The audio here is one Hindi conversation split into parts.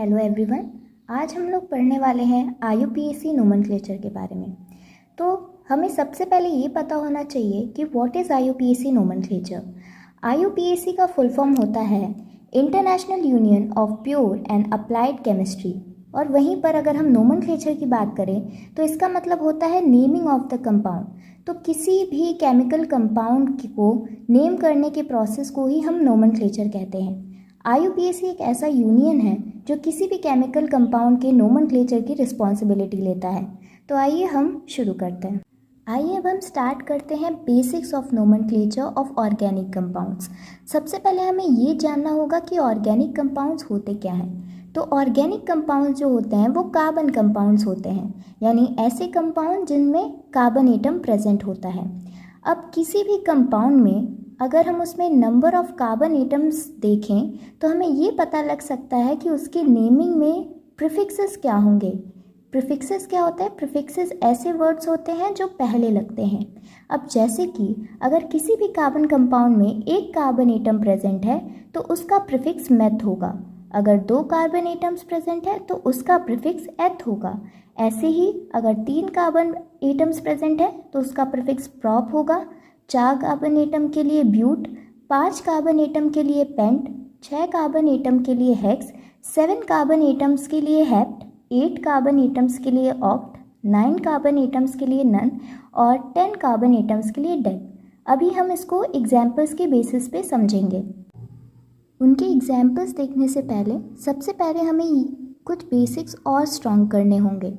Hello everyone. आज हम लोग पढ़ने वाले हैं IUPAC नोमेनक्लेचर के बारे में। तो हमें सबसे पहले ये पता होना चाहिए कि what is IUPAC nomenclature. IUPAC का फुल फॉर्म होता है international union of pure and applied chemistry. और वहीं पर अगर हम नोमेनक्लेचर की बात करें तो इसका मतलब होता है नेमिंग ऑफ द कंपाउंड। तो किसी भी केमिकल कंपाउंड को नेम करने के प्रोसेस को ही हम नोमेनक्लेचर कहते हैं। IUPAC एक ऐसा यूनियन है जो किसी भी केमिकल कंपाउंड के नोमेनक्लेचर की रिस्पॉन्सिबिलिटी लेता है। तो आइए हम शुरू करते हैं। आइए अब हम स्टार्ट करते हैं basics of nomenclature of organic compounds. सबसे पहले हमें ये जानना होगा कि ऑर्गेनिक कंपाउंड्स होते क्या हैं। तो ऑर्गेनिक कंपाउंड्स जो होते हैं वो कार्बन कंपाउंड्स होते हैं, यानी ऐसे कंपाउंड जिनमें कार्बन एटम प्रेजेंट होता है। अब किसी भी कंपाउंड में अगर हम उसमें नंबर ऑफ़ कार्बन एटम्स देखें तो हमें ये पता लग सकता है कि उसके नेमिंग में प्रीफिक्सेस क्या होंगे। प्रीफिक्सेस क्या होता है? प्रीफिक्सेस ऐसे वर्ड्स होते हैं जो पहले लगते हैं। अब जैसे कि अगर किसी भी कार्बन कंपाउंड में एक कार्बन एटम प्रेजेंट है तो उसका प्रीफिक्स मेथ होगा। अगर 2 कार्बन एटम्स प्रेजेंट है तो उसका प्रीफिक्स एथ होगा। ऐसे ही अगर 3 कार्बन एटम्स प्रेजेंट है तो उसका प्रीफिक्स प्रॉप होगा। 4 कार्बन एटम के लिए ब्यूट, 5 कार्बन एटम के लिए पेंट, 6 कार्बन एटम के लिए हेक्स, 7 कार्बन एटम्स के लिए हेप्ट, 8 कार्बन एटम्स के लिए ऑक्ट, 9 कार्बन एटम्स के लिए नन और 10 कार्बन एटम्स के लिए डेक। अभी हम इसको एग्जाम्पल्स के बेसिस पे समझेंगे। उनके एग्जाम्पल्स देखने से पहले सबसे पहले हमें कुछ बेसिक्स और स्ट्रॉन्ग करने होंगे।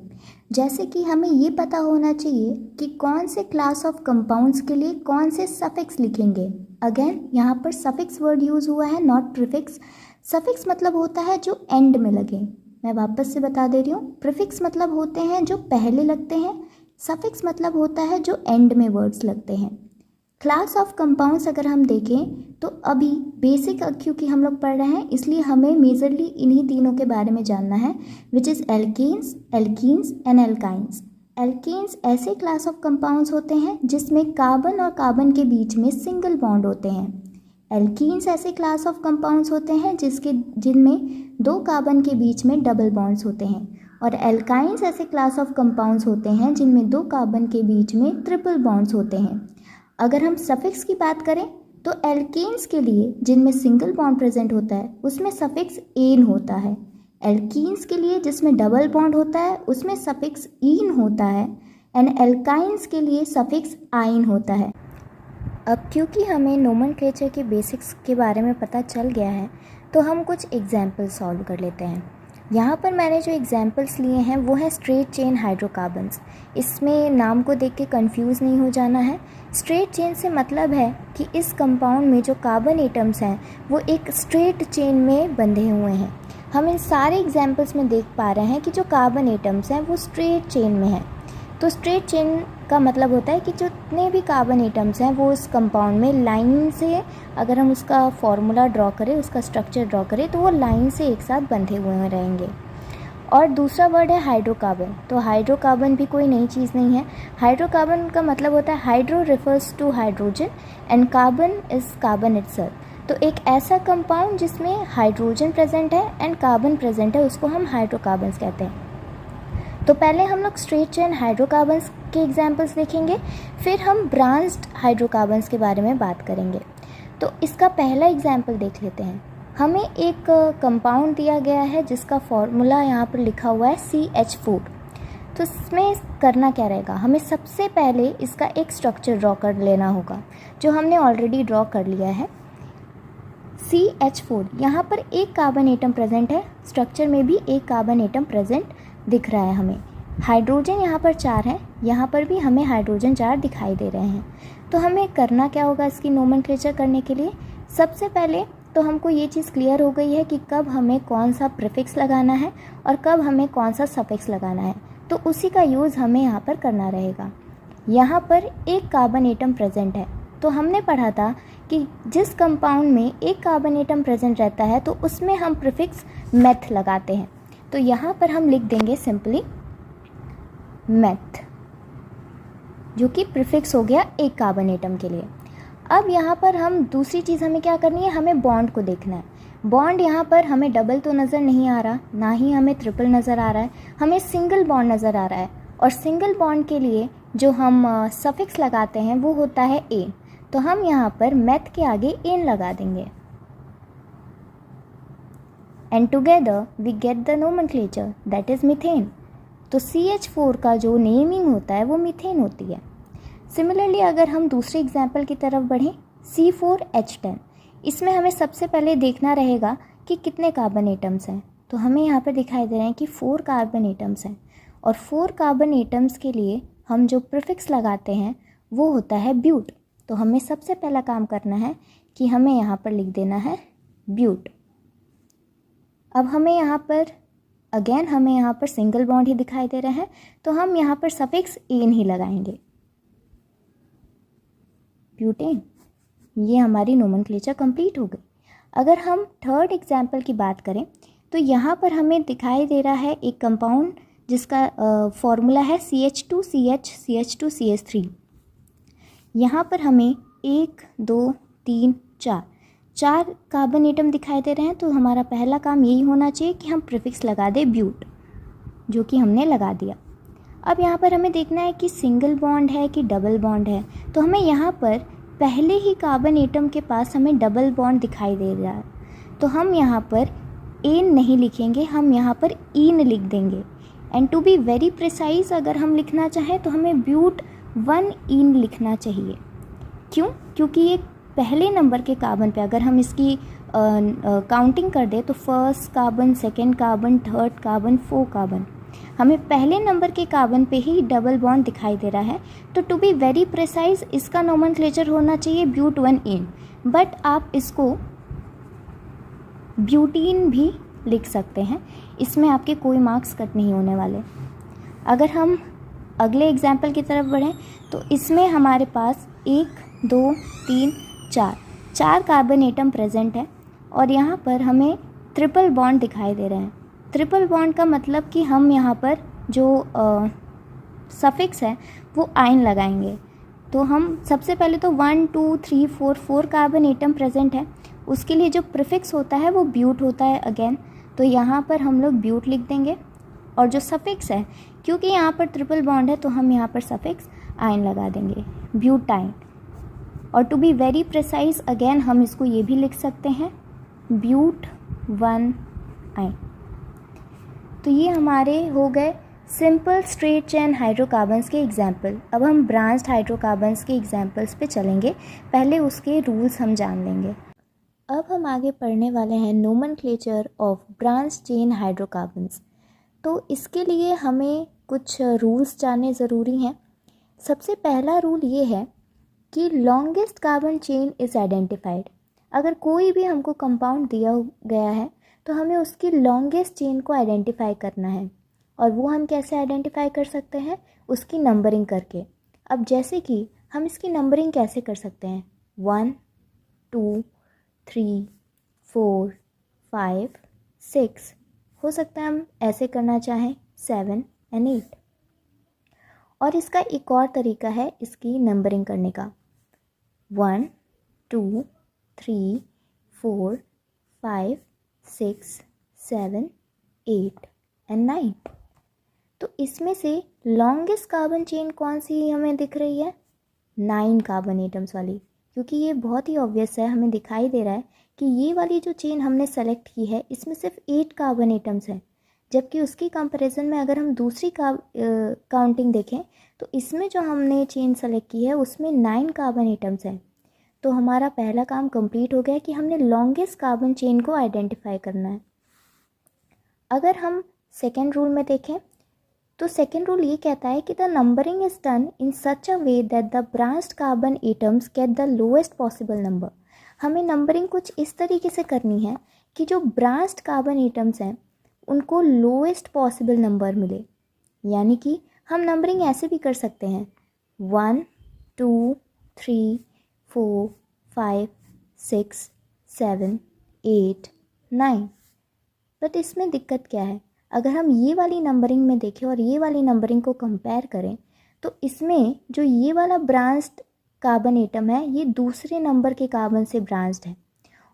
जैसे कि हमें ये पता होना चाहिए कि कौन से क्लास ऑफ कंपाउंड्स के लिए कौन से सफिक्स लिखेंगे। अगेन यहाँ पर सफिक्स वर्ड यूज़ हुआ है, नॉट प्रीफिक्स। सफिक्स मतलब होता है जो एंड में लगे। मैं वापस से बता दे रही हूँ, प्रीफिक्स मतलब होते हैं जो पहले लगते हैं, सफिक्स मतलब होता है जो एंड में वर्ड्स लगते हैं। क्लास ऑफ कंपाउंड्स अगर हम देखें तो अभी बेसिक क्योंकि हम लोग पढ़ रहे हैं इसलिए हमें मेजरली इन्हीं तीनों के बारे में जानना है, which is alkanes, alkenes and alkynes. Alkanes ऐसे क्लास ऑफ कंपाउंड्स होते हैं जिसमें कार्बन और कार्बन के बीच में सिंगल बॉन्ड होते हैं। एल्कीन्स ऐसे क्लास ऑफ कंपाउंड्स होते हैं जिनमें 2 कार्बन के बीच में डबल बॉन्ड्स होते हैं। और एल्काइंस ऐसे क्लास ऑफ कंपाउंड्स होते हैं जिनमें 2 कार्बन के बीच में ट्रिपल बॉन्ड्स होते हैं। अगर हम सफिक्स की बात करें तो एल्केन्स के लिए जिनमें सिंगल बॉन्ड प्रेजेंट होता है उसमें सफिक्स एन होता है। एल्कीन्स के लिए जिसमें डबल बॉन्ड होता है उसमें सफिक्स ईन होता है। एंड एल्काइंस के लिए सफिक्स आइन होता है। अब क्योंकि हमें नोमेनक्लेचर के बेसिक्स के बारे में पता चल गया है तो हम कुछ एग्जाम्पल सॉल्व कर लेते हैं। यहाँ पर मैंने जो एग्जाम्पल्स लिए हैं वो है स्ट्रेट चेन हाइड्रोकार्बन्स। इसमें नाम को देख के कंफ्यूज नहीं हो जाना है। स्ट्रेट चेन से मतलब है कि इस कंपाउंड में जो कार्बन एटम्स हैं वो एक स्ट्रेट चेन में बंधे हुए हैं। हम इन सारे एग्जाम्पल्स में देख पा रहे हैं कि जो कार्बन एटम्स हैं वो स्ट्रेट चेन में हैं। तो स्ट्रेट चेन का मतलब होता है कि जितने भी कार्बन एटम्स हैं वो इस कंपाउंड में लाइन से, अगर हम उसका फॉर्मूला ड्रॉ करें, उसका स्ट्रक्चर ड्रॉ करें तो वो लाइन से एक साथ बंधे हुए रहेंगे। और दूसरा वर्ड है हाइड्रोकार्बन। तो हाइड्रोकार्बन भी कोई नई चीज़ नहीं है। हाइड्रोकार्बन का मतलब होता है hydro refers to hydrogen and carbon is carbon itself. तो एक ऐसा कंपाउंड जिसमें हाइड्रोजन प्रेजेंट है एंड कार्बन प्रेजेंट है उसको हम हाइड्रोकार्बन्स कहते हैं। तो पहले हम लोग स्ट्रेट चेन हाइड्रोकार्बन्स के एग्जाम्पल्स देखेंगे, फिर हम ब्रांच्ड हाइड्रोकार्बन्स के बारे में बात करेंगे। तो इसका पहला एग्जाम्पल देख लेते हैं। हमें एक कंपाउंड दिया गया है जिसका फॉर्मूला यहाँ पर लिखा हुआ है CH4। तो इसमें करना क्या रहेगा, हमें सबसे पहले इसका एक स्ट्रक्चर ड्रॉ कर लेना होगा जो हमने ऑलरेडी ड्रॉ कर लिया है। CH4 यहाँ पर एक कार्बन एटम प्रेजेंट है, स्ट्रक्चर में भी एक कार्बन एटम प्रेजेंट दिख रहा है हमें। हाइड्रोजन यहाँ पर 4 है, यहाँ पर भी हमें हाइड्रोजन 4 दिखाई दे रहे हैं। तो हमें करना क्या होगा इसकी नोमेनक्लेचर करने के लिए? सबसे पहले तो हमको ये चीज़ क्लियर हो गई है कि कब हमें कौन सा प्रीफिक्स लगाना है और कब हमें कौन सा सफिक्स लगाना है। तो उसी का यूज़ हमें यहाँ पर करना रहेगा। यहाँ पर एक कार्बन एटम प्रेजेंट है तो हमने पढ़ा था कि जिस कंपाउंड में एक कार्बन एटम प्रेजेंट रहता है तो उसमें हम प्रीफिक्स मेथ लगाते हैं। तो यहाँ पर हम लिख देंगे सिंपली मेथ, जो कि प्रीफिक्स हो गया एक कार्बन एटम के लिए। अब यहाँ पर हम दूसरी चीज़ हमें क्या करनी है, हमें बॉन्ड को देखना है। बॉन्ड यहाँ पर हमें डबल तो नज़र नहीं आ रहा, ना ही हमें ट्रिपल नज़र आ रहा है, हमें सिंगल बॉन्ड नज़र आ रहा है। और सिंगल बॉन्ड के लिए जो हम सफिक्स लगाते हैं वो होता है एन, तो हम यहाँ पर मेथ के आगे एन लगा देंगे। And together we get the nomenclature that is methane. तो CH4 का जो नेमिंग होता है वो मीथेन होती है। सिमिलरली अगर हम दूसरे एग्जाम्पल की तरफ बढ़ें, C4H10, इसमें हमें सबसे पहले देखना रहेगा कि कितने कार्बन एटम्स हैं। तो हमें यहाँ पर दिखाई दे रहे हैं कि 4 कार्बन एटम्स हैं, और 4 कार्बन एटम्स के लिए हम जो प्रीफिक्स लगाते हैं वो होता है ब्यूट। तो हमें सबसे पहला काम करना है कि हमें यहाँ पर लिख देना है ब्यूट। अब हमें यहाँ पर सिंगल बॉन्ड ही दिखाई दे रहा है, तो हम यहाँ पर सफिक्स एन ही लगाएंगे, ब्यूटेन। ये हमारी नोमेनक्लेचर कंप्लीट हो गई। अगर हम थर्ड एग्जाम्पल की बात करें तो यहाँ पर हमें दिखाई दे रहा है एक कंपाउंड जिसका फॉर्मूला है CH2CH CH2CH3। यहाँ पर हमें 1 2 3 4 कार्बन एटम दिखाई दे रहे हैं। तो हमारा पहला काम यही होना चाहिए कि हम प्रीफिक्स लगा दें ब्यूट, जो कि हमने लगा दिया। अब यहाँ पर हमें देखना है कि सिंगल बॉन्ड है कि डबल बॉन्ड है। तो हमें यहाँ पर पहले ही कार्बन एटम के पास हमें डबल बॉन्ड दिखाई दे रहा है, तो हम यहाँ पर एन नहीं लिखेंगे, हम यहाँ पर ईन लिख देंगे। And to be very precise अगर हम लिखना चाहें तो हमें ब्यूट 1 ईन लिखना चाहिए। क्यों? क्योंकि ये पहले नंबर के कार्बन पे अगर हम इसकी काउंटिंग कर दें तो first carbon, second carbon, third carbon, 4 carbon, हमें पहले नंबर के कार्बन पे ही डबल बॉन्ड दिखाई दे रहा है। तो टू बी वेरी प्रिसाइज इसका नोमेनक्लेचर होना चाहिए ब्यूट 1 इन, बट आप इसको ब्यूटीन भी लिख सकते हैं, इसमें आपके कोई मार्क्स कट नहीं होने वाले। अगर हम अगले एग्जाम्पल की तरफ बढ़ें तो इसमें हमारे पास 1 2 3 4 कार्बन एटम प्रेजेंट है, और यहाँ पर हमें ट्रिपल बॉन्ड दिखाई दे रहे हैं। ट्रिपल बॉन्ड का मतलब कि हम यहाँ पर जो सफिक्स है वो आयन लगाएंगे। तो हम सबसे पहले तो 1 2 3 4 कार्बन एटम प्रेजेंट है, उसके लिए जो प्रीफिक्स होता है वो ब्यूट होता है अगेन। तो यहाँ पर हम लोग ब्यूट लिख देंगे, और जो सफिक्स है क्योंकि यहाँ पर ट्रिपल बॉन्ड है तो हम यहाँ पर सफिक्स आयन लगा देंगे, ब्यूटाइन। और to be very precise again हम इसको ये भी लिख सकते हैं ब्यूट 1 आयन। तो ये हमारे हो गए सिंपल स्ट्रेट चेन हाइड्रोकार्बन्स के एग्जाम्पल। अब हम ब्रांच्ड हाइड्रोकार्बन्स के एग्जाम्पल्स पे चलेंगे, पहले उसके रूल्स हम जान लेंगे। अब हम आगे पढ़ने वाले हैं nomenclature of branched chain hydrocarbons. तो इसके लिए हमें कुछ रूल्स जानने ज़रूरी हैं। सबसे पहला रूल ये है कि longest carbon chain is identified. अगर कोई भी हमको कंपाउंड दिया गया है तो हमें उसकी लॉन्गेस्ट चेन को आइडेंटिफाई करना है, और वो हम कैसे आइडेंटिफाई कर सकते हैं? उसकी नंबरिंग करके। अब जैसे कि हम इसकी नंबरिंग कैसे कर सकते हैं? 1 2 3 4 5 6, हो सकता है हम ऐसे करना चाहें 7 and 8। और इसका एक और तरीका है इसकी नंबरिंग करने का, 1 2 3 4 5 6 7 8 and 9। तो इसमें से लॉन्गेस्ट कार्बन चेन कौन सी हमें दिख रही है? 9 कार्बन एटम्स वाली, क्योंकि ये बहुत ही ऑब्वियस है, हमें दिखाई दे रहा है कि ये वाली जो चेन हमने सेलेक्ट की है इसमें सिर्फ 8 कार्बन एटम्स हैं, जबकि उसकी कंपैरिजन में अगर हम दूसरी काउंटिंग देखें तो इसमें जो हमने चेन सेलेक्ट की है उसमें 9 कार्बन एटम्स हैं। तो हमारा पहला काम कंप्लीट हो गया कि हमने लॉन्गेस्ट कार्बन चेन को आइडेंटिफाई करना है। अगर हम सेकेंड रूल में देखें तो सेकेंड रूल ये कहता है कि the numbering is done in such a way that the branched carbon atoms get the lowest possible number. हमें नंबरिंग कुछ इस तरीके से करनी है कि जो ब्रांच्ड कार्बन एटम्स हैं उनको लोएस्ट पॉसिबल नंबर मिले। यानी कि हम नंबरिंग ऐसे भी कर सकते हैं 1 2 3 4 5 6 7 8 9। बट इसमें दिक्कत क्या है? अगर हम ये वाली नंबरिंग में देखें और ये वाली नंबरिंग को कंपेयर करें तो इसमें जो ये वाला ब्रांच्ड कार्बन एटम है ये दूसरे नंबर के कार्बन से ब्रांच्ड है,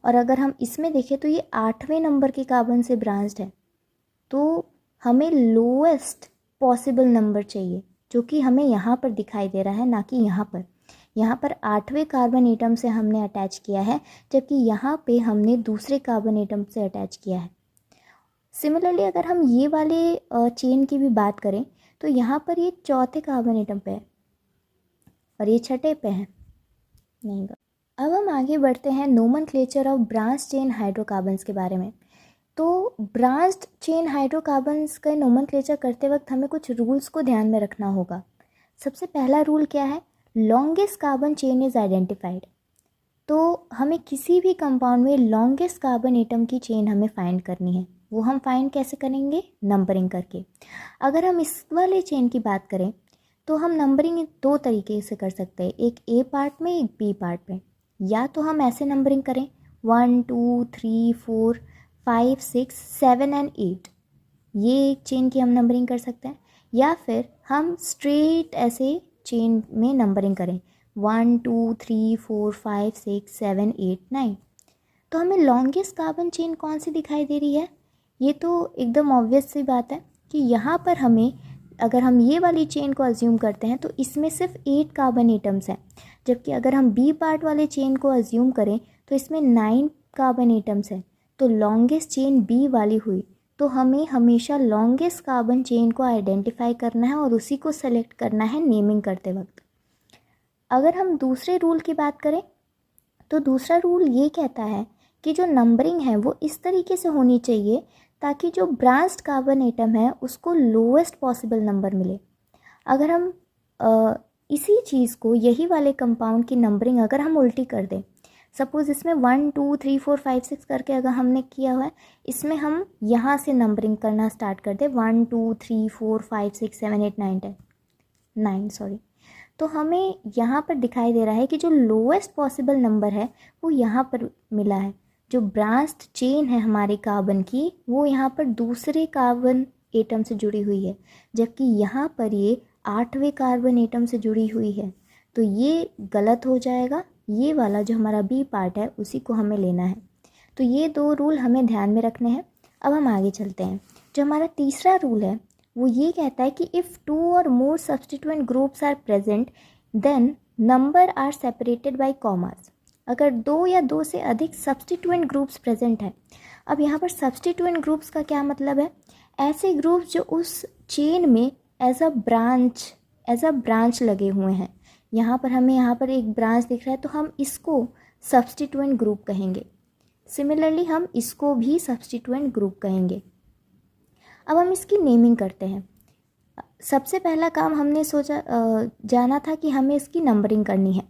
और अगर हम इसमें देखें तो ये 8वें नंबर के कार्बन से ब्रांच्ड है, तो हमें लोएस्ट पॉसिबल नंबर चाहिए, जो कि हमें यहाँ पर दिखाई दे रहा है, ना कि यहाँ पर। यहाँ पर 8वें कार्बन एटम से हमने अटैच किया है, जबकि यहाँ पे हमने दूसरे कार्बन एटम से अटैच किया है। सिमिलरली अगर हम ये वाले चेन की भी बात करें तो यहाँ पर ये चौथे कार्बन एटम पे है और ये छठे पे है नहीं। अब हम आगे बढ़ते हैं nomenclature of branch chain hydrocarbons के बारे में। तो ब्रांच्ड चेन हाइड्रोकार्बन्स का नोमेनक्लेचर करते वक्त हमें कुछ रूल्स को ध्यान में रखना होगा। सबसे पहला रूल क्या है? Longest carbon chain is identified. तो हमें किसी भी कंपाउंड में लॉन्गेस्ट कार्बन एटम की चेन हमें फाइंड करनी है। वो हम फाइंड कैसे करेंगे? नंबरिंग करके। अगर हम इस वाले चेन की बात करें तो हम नंबरिंग दो तरीके से कर सकते हैं, एक ए पार्ट में, एक बी पार्ट में। या तो हम ऐसे नंबरिंग करें 1 2 3 4 5 6 7 एंड 8, ये एक चेन की हम नंबरिंग कर सकते हैं। या फिर हम स्ट्रेट ऐसे चेन में नंबरिंग करें 1 2 3 4 5 6 7 8 9। तो हमें लॉन्गेस्ट कार्बन चेन कौन सी दिखाई दे रही है? ये तो एकदम ऑब्वियस सी बात है कि यहाँ पर हमें, अगर हम ये वाली चेन को अज्यूम करते हैं तो इसमें सिर्फ 8 कार्बन एटम्स हैं, जबकि अगर हम बी पार्ट वाले चेन को अज्यूम करें तो इसमें 9 कार्बन एटम्स हैं। तो लॉन्गेस्ट चेन बी वाली हुई। तो हमें हमेशा लॉन्गेस्ट कार्बन चेन को आइडेंटिफाई करना है और उसी को सेलेक्ट करना है नेमिंग करते वक्त। अगर हम दूसरे रूल की बात करें तो दूसरा रूल ये कहता है कि जो नंबरिंग है वो इस तरीके से होनी चाहिए ताकि जो ब्रांच्ड कार्बन एटम है उसको लोएस्ट पॉसिबल नंबर मिले। अगर हम इसी चीज़ को, यही वाले कंपाउंड की नंबरिंग अगर हम उल्टी कर दें, सपोज़ इसमें 1 2 3 4 5 6 करके अगर हमने किया हुआ है, इसमें हम यहाँ से नंबरिंग करना स्टार्ट कर दें 1 2 3 4 5 6 7 8 9 10 9 सॉरी, तो हमें यहाँ पर दिखाई दे रहा है कि जो लोएस्ट पॉसिबल नंबर है वो यहाँ पर मिला है। जो ब्रांच्ड चेन है हमारे कार्बन की वो यहाँ पर दूसरे कार्बन एटम से जुड़ी हुई है, जबकि यहाँ पर ये 8वें कार्बन एटम से जुड़ी हुई है। तो ये गलत हो जाएगा। ये वाला जो हमारा बी पार्ट है उसी को हमें लेना है। तो ये दो रूल हमें ध्यान में रखने हैं। अब हम आगे चलते हैं। जो हमारा तीसरा रूल है वो ये कहता है कि इफ़ 2 और more substituent groups are present then number are separated by commas. अगर 2 या 2 से अधिक सब्स्टिट्यूएंट ग्रुप्स प्रेजेंट है। अब यहाँ पर सब्स्टिट्यूएंट ग्रुप्स का क्या मतलब है? ऐसे ग्रुप्स जो उस चेन में एज अ ब्रांच लगे हुए हैं। यहाँ पर हमें यहाँ पर एक ब्रांच दिख रहा है तो हम इसको सब्स्टिट्यूएंट ग्रुप कहेंगे। सिमिलरली हम इसको भी सब्स्टिट्यूएंट ग्रुप कहेंगे। अब हम इसकी नेमिंग करते हैं। सबसे पहला काम हमने जाना था कि हमें इसकी नंबरिंग करनी है।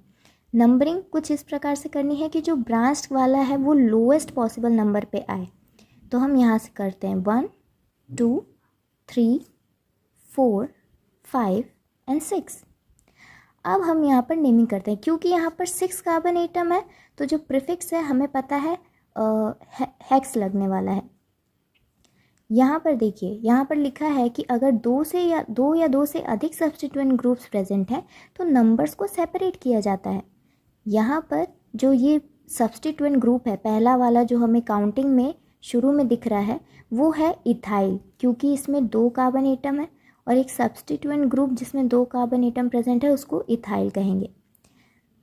नंबरिंग कुछ इस प्रकार से करनी है कि जो ब्रांच वाला है वो लोएस्ट पॉसिबल नंबर पे आए। तो हम यहाँ से करते हैं 1 2 3 4 5 एंड 6। अब हम यहाँ पर नेमिंग करते हैं। क्योंकि यहाँ पर 6 कार्बन एटम है तो जो प्रीफिक्स है हमें पता है हेक्स लगने वाला है। यहाँ पर देखिए, यहाँ पर लिखा है कि अगर 2 से अधिक सब्स्टिट्यूएंट ग्रुप्स प्रेजेंट हैं तो नंबर्स को सेपरेट किया जाता है। यहाँ पर जो ये सब्स्टिट्यूएंट ग्रुप है, पहला वाला जो हमें काउंटिंग में शुरू में दिख रहा है वो है इथाइल, क्योंकि इसमें 2 कार्बन एटम है और एक सब्स्टिट्यूएंट ग्रुप जिसमें 2 कार्बन एटम प्रेजेंट है उसको इथाइल कहेंगे।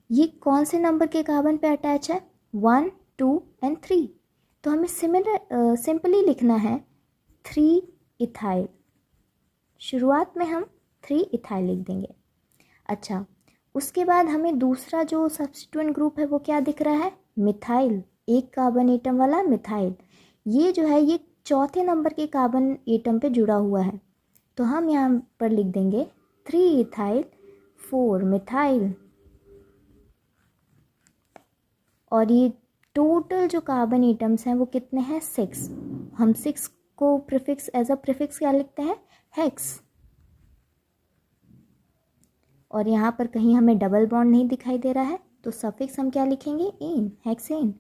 ये कौन से नंबर के कार्बन पे अटैच है? 1 2 एंड 3। तो हमें सिंपली लिखना है 3 इथाइल। शुरुआत में हम 3 इथाइल लिख देंगे। अच्छा, उसके बाद हमें दूसरा जो सब्स्टिट्यूएंट ग्रुप है वो क्या दिख रहा है? मिथाइल, 1 कार्बन एटम वाला मिथाइल। ये जो है ये चौथे नंबर के कार्बन एटम पे जुड़ा हुआ है। तो हम यहाँ पर लिख देंगे 3 इथाइल 4 मिथाइल। और ये टोटल जो कार्बन एटम्स हैं वो कितने हैं? 6। हम 6 को प्रीफिक्स एज अ प्रीफिक्स क्या लिखते हैं? हेक्स। और यहाँ पर कहीं हमें डबल बॉन्ड नहीं दिखाई दे रहा है तो सफिक्स हम क्या लिखेंगे? Ane, hexane.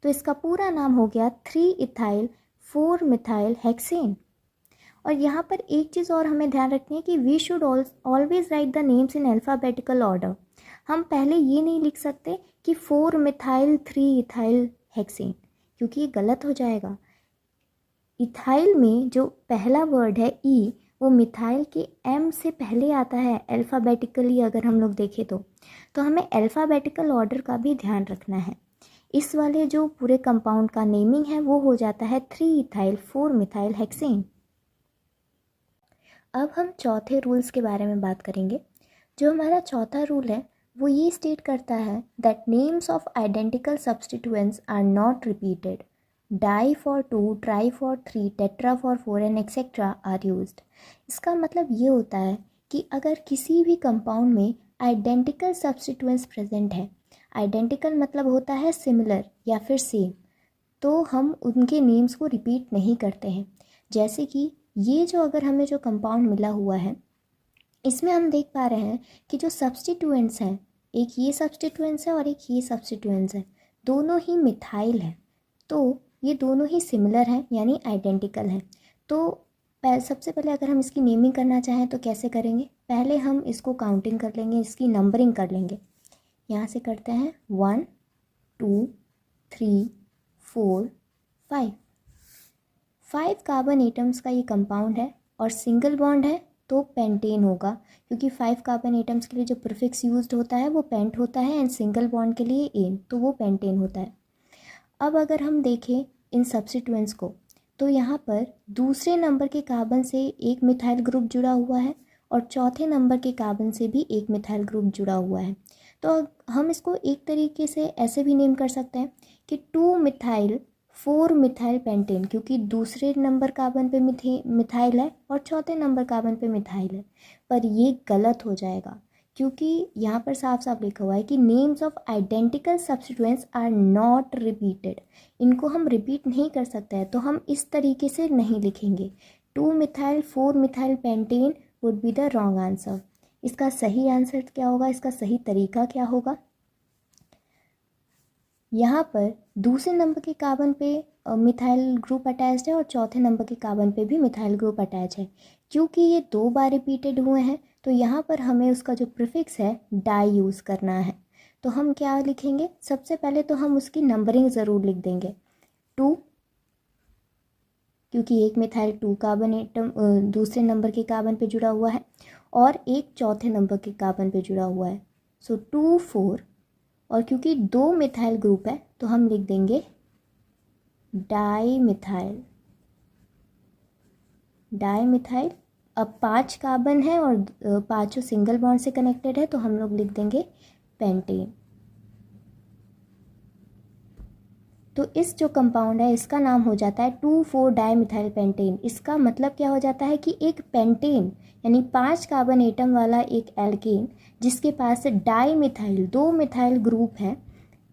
तो इसका पूरा नाम हो गया 3 इथाइल 4 मिथाइल हेक्सेन। और यहाँ पर एक चीज़ और हमें ध्यान रखनी है कि we should always write the names in alphabetical order. हम पहले ये नहीं लिख सकते कि 4 मिथाइल 3 इथाइल हेक्सेन, क्योंकि ये गलत हो जाएगा। इथाइल में जो पहला वर्ड है ई, वो मिथाइल के एम से पहले आता है अल्फ़ाबेटिकली। अगर हम लोग देखें तो हमें अल्फ़ाबेटिकल ऑर्डर का भी ध्यान रखना है। इस वाले जो पूरे कंपाउंड का नेमिंग है वो हो जाता है 3 इथाइल 4 मिथाइल हेक्सेन। अब हम चौथे रूल्स के बारे में बात करेंगे। जो हमारा चौथा रूल है वो ये स्टेट करता है that names of identical substituents are not repeated. Di for 2, tri for 3, tetra for 4 and etcetera are used. इसका मतलब ये होता है कि अगर किसी भी कंपाउंड में आइडेंटिकल सब्स्टिट्यूएंट्स प्रेजेंट है, आइडेंटिकल मतलब होता है सिमिलर या फिर सेम, तो हम उनके नेम्स को रिपीट नहीं करते हैं। जैसे कि ये जो अगर हमें जो कंपाउंड मिला हुआ है, इसमें हम देख पा रहे हैं कि जो सब्स्टिट्यूएंट्स हैं, एक ये सब्स्टिट्यूएंट्स है और एक ये सब्स्टिट्यूएंट्स है, दोनों ही मिथाइल है। तो ये दोनों ही सिमिलर हैं यानी आइडेंटिकल हैं। तो सबसे पहले अगर हम इसकी नेमिंग करना चाहें तो कैसे करेंगे? पहले हम इसको काउंटिंग कर लेंगे, इसकी नंबरिंग कर लेंगे। यहाँ से करते हैं 1 2 3 4 5। 5 कार्बन एटम्स का ये कंपाउंड है और सिंगल बॉन्ड है तो पेंटेन होगा, क्योंकि 5 कार्बन एटम्स के लिए जो प्रीफिक्स यूज्ड होता है वो पेंट होता है एंड सिंगल बॉन्ड के लिए एन, तो वो पेंटेन होता है। अब अगर हम देखें इन सब्स्टिट्यूएंट्स को तो यहाँ पर दूसरे नंबर के कार्बन से एक मिथाइल ग्रुप जुड़ा हुआ है और चौथे नंबर के कार्बन से भी एक मिथाइल ग्रुप जुड़ा हुआ है। तो हम इसको एक तरीके से ऐसे भी नेम कर सकते हैं कि 2 मिथाइल 4 मिथाइल पेंटेन, क्योंकि दूसरे नंबर कार्बन पे मिथाइल है और चौथे नंबर कार्बन पे मिथाइल है। पर ये गलत हो जाएगा क्योंकि यहाँ पर साफ साफ लिखा हुआ है कि names of identical substituents are not repeated. इनको हम रिपीट नहीं कर सकते हैं, तो हम इस तरीके से नहीं लिखेंगे। 2 methyl 4 methyl pentane would be the wrong answer. इसका सही आंसर क्या होगा, इसका सही तरीका क्या होगा? यहाँ पर दूसरे नंबर के कार्बन पे मिथाइल ग्रुप अटैच्ड है और चौथे नंबर के कार्बन पे भी मिथाइल ग्रुप अटैच है। क्योंकि ये 2 बार रिपीटेड हुए हैं तो यहाँ पर हमें उसका जो प्रीफिक्स है डाई यूज़ करना है। तो हम क्या लिखेंगे? सबसे पहले तो हम उसकी नंबरिंग ज़रूर लिख देंगे 2, क्योंकि एक मिथाइल 2 कार्बन एटम दूसरे नंबर के कार्बन पे जुड़ा हुआ है और एक चौथे नंबर के कार्बन पे जुड़ा हुआ है। सो 2 4, और क्योंकि 2 मिथाइल ग्रुप है तो हम लिख देंगे डाई मिथाइल। Di methyl. अब 5 कार्बन है और पांचों सिंगल बॉन्ड से कनेक्टेड है तो हम लोग लिख देंगे पेंटेन। तो इस जो कंपाउंड है इसका नाम हो जाता है 2,4 डाई मिथाइल पेंटेन। इसका मतलब क्या हो जाता है कि एक पेंटेन यानी 5 कार्बन एटम वाला एक एल्केन जिसके पास डाई मिथाइल 2 मिथाइल ग्रुप है